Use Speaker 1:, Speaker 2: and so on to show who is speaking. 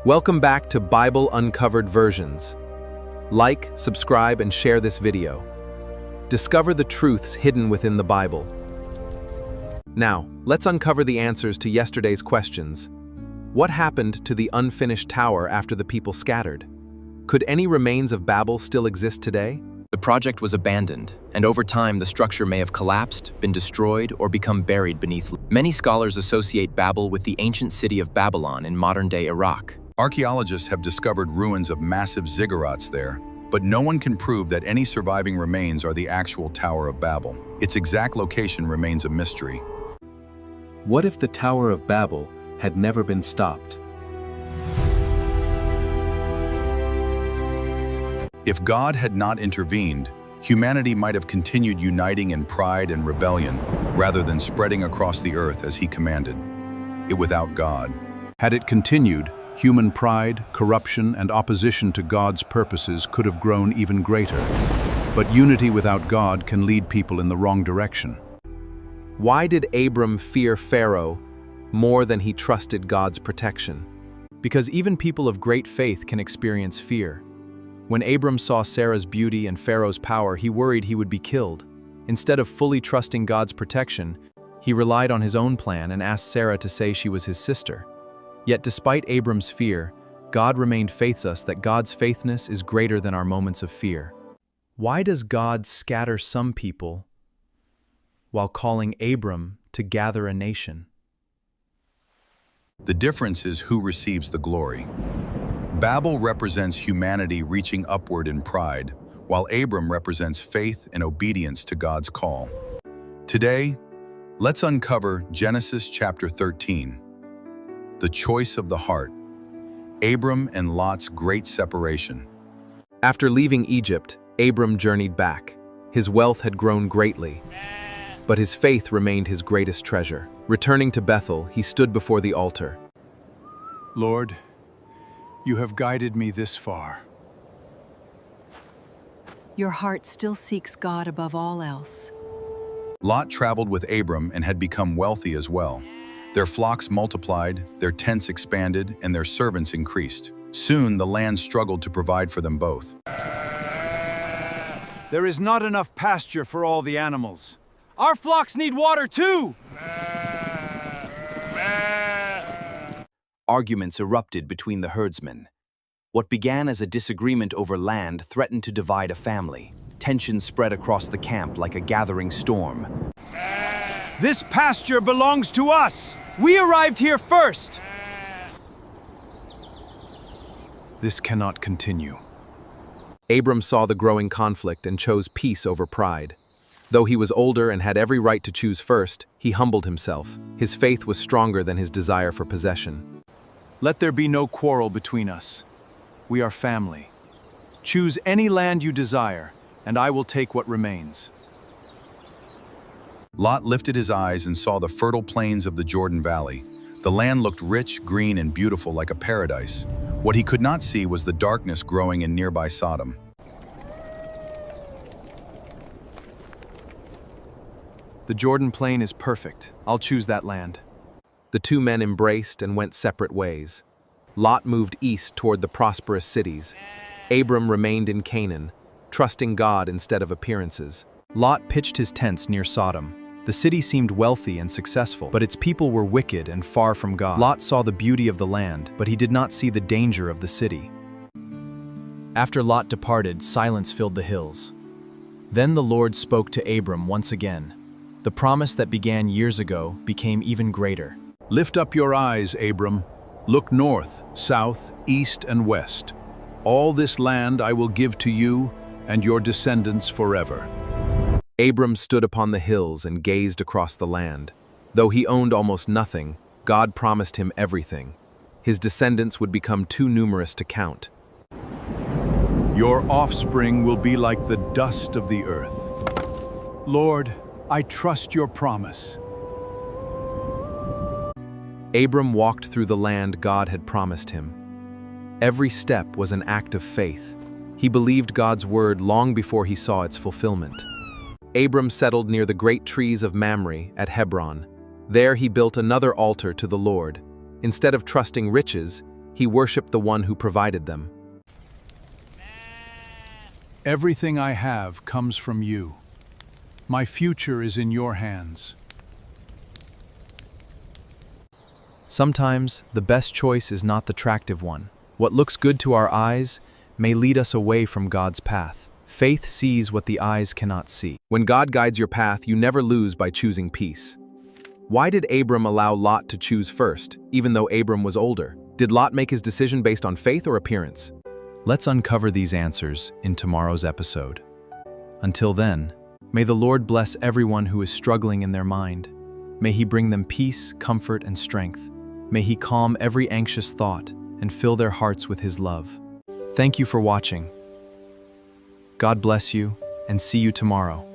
Speaker 1: Welcome back to Bible Uncovered Versions. Like, subscribe, and share this video. Discover the truths hidden within the Bible. Now, let's uncover the answers to yesterday's questions. What happened to the unfinished tower after the people scattered? Could any remains of Babel still exist today?
Speaker 2: The project was abandoned, and over time the structure may have collapsed, been destroyed, or become buried beneath. Many scholars associate Babel with the ancient city of Babylon in modern-day Iraq.
Speaker 3: Archaeologists have discovered ruins of massive ziggurats there, but no one can prove that any surviving remains are the actual Tower of Babel. Its exact location remains a mystery.
Speaker 4: What if the Tower of Babel had never been stopped?
Speaker 3: If God had not intervened, humanity might have continued uniting in pride and rebellion rather than spreading across the earth as He commanded. Without God.
Speaker 5: Had it continued, human pride, corruption, and opposition to God's purposes could have grown even greater. But unity without God can lead people in the wrong direction.
Speaker 1: Why did Abram fear Pharaoh more than he trusted God's protection?
Speaker 4: Because even people of great faith can experience fear. When Abram saw Sarah's beauty and Pharaoh's power, he worried he would be killed. Instead of fully trusting God's protection, he relied on his own plan and asked Sarah to say she was his sister. Yet despite Abram's fear, God remained faithful to us that God's faithfulness is greater than our moments of fear. Why does God scatter some people while calling Abram to gather a nation?
Speaker 3: The difference is who receives the glory. Babel represents humanity reaching upward in pride, while Abram represents faith and obedience to God's call. Today, let's uncover Genesis chapter 13. The choice of the heart. Abram and Lot's great separation.
Speaker 1: After leaving Egypt, Abram journeyed back. His wealth had grown greatly, but his faith remained his greatest treasure. Returning to Bethel, he stood before the altar.
Speaker 5: Lord, you have guided me this far.
Speaker 6: Your heart still seeks God above all else.
Speaker 3: Lot traveled with Abram and had become wealthy as well. Their flocks multiplied, their tents expanded, and their servants increased. Soon the land struggled to provide for them both.
Speaker 7: There is not enough pasture for all the animals.
Speaker 8: Our flocks need water too!
Speaker 4: Arguments erupted between the herdsmen. What began as a disagreement over land threatened to divide a family. Tension spread across the camp like a gathering storm.
Speaker 7: This pasture belongs to us!
Speaker 8: We arrived here first!
Speaker 5: This cannot continue.
Speaker 1: Abram saw the growing conflict and chose peace over pride. Though he was older and had every right to choose first, he humbled himself. His faith was stronger than his desire for possession.
Speaker 7: Let there be no quarrel between us. We are family. Choose any land you desire, and I will take what remains.
Speaker 3: Lot lifted his eyes and saw the fertile plains of the Jordan Valley. The land looked rich, green, and beautiful like a paradise. What he could not see was the darkness growing in nearby Sodom.
Speaker 4: The Jordan Plain is perfect. I'll choose that land.
Speaker 1: The two men embraced and went separate ways. Lot moved east toward the prosperous cities. Abram remained in Canaan, trusting God instead of appearances.
Speaker 4: Lot pitched his tents near Sodom. The city seemed wealthy and successful, but its people were wicked and far from God. Lot saw the beauty of the land, but he did not see the danger of the city. After Lot departed, silence filled the hills. Then the Lord spoke to Abram once again. The promise that began years ago became even greater.
Speaker 5: Lift up your eyes, Abram. Look north, south, east, and west. All this land I will give to you and your descendants forever.
Speaker 1: Abram stood upon the hills and gazed across the land. Though he owned almost nothing, God promised him everything. His descendants would become too numerous to count.
Speaker 5: Your offspring will be like the dust of the earth. Lord, I trust your promise.
Speaker 1: Abram walked through the land God had promised him. Every step was an act of faith. He believed God's word long before he saw its fulfillment. Abram settled near the great trees of Mamre at Hebron. There he built another altar to the Lord. Instead of trusting riches, he worshipped the one who provided them.
Speaker 5: Everything I have comes from you. My future is in your hands.
Speaker 4: Sometimes, the best choice is not the attractive one. What looks good to our eyes may lead us away from God's path. Faith sees what the eyes cannot see.
Speaker 1: When God guides your path, you never lose by choosing peace. Why did Abram allow Lot to choose first, even though Abram was older? Did Lot make his decision based on faith or appearance?
Speaker 4: Let's uncover these answers in tomorrow's episode. Until then, may the Lord bless everyone who is struggling in their mind. May He bring them peace, comfort, and strength. May He calm every anxious thought and fill their hearts with His love. Thank you for watching. God bless you, and see you tomorrow.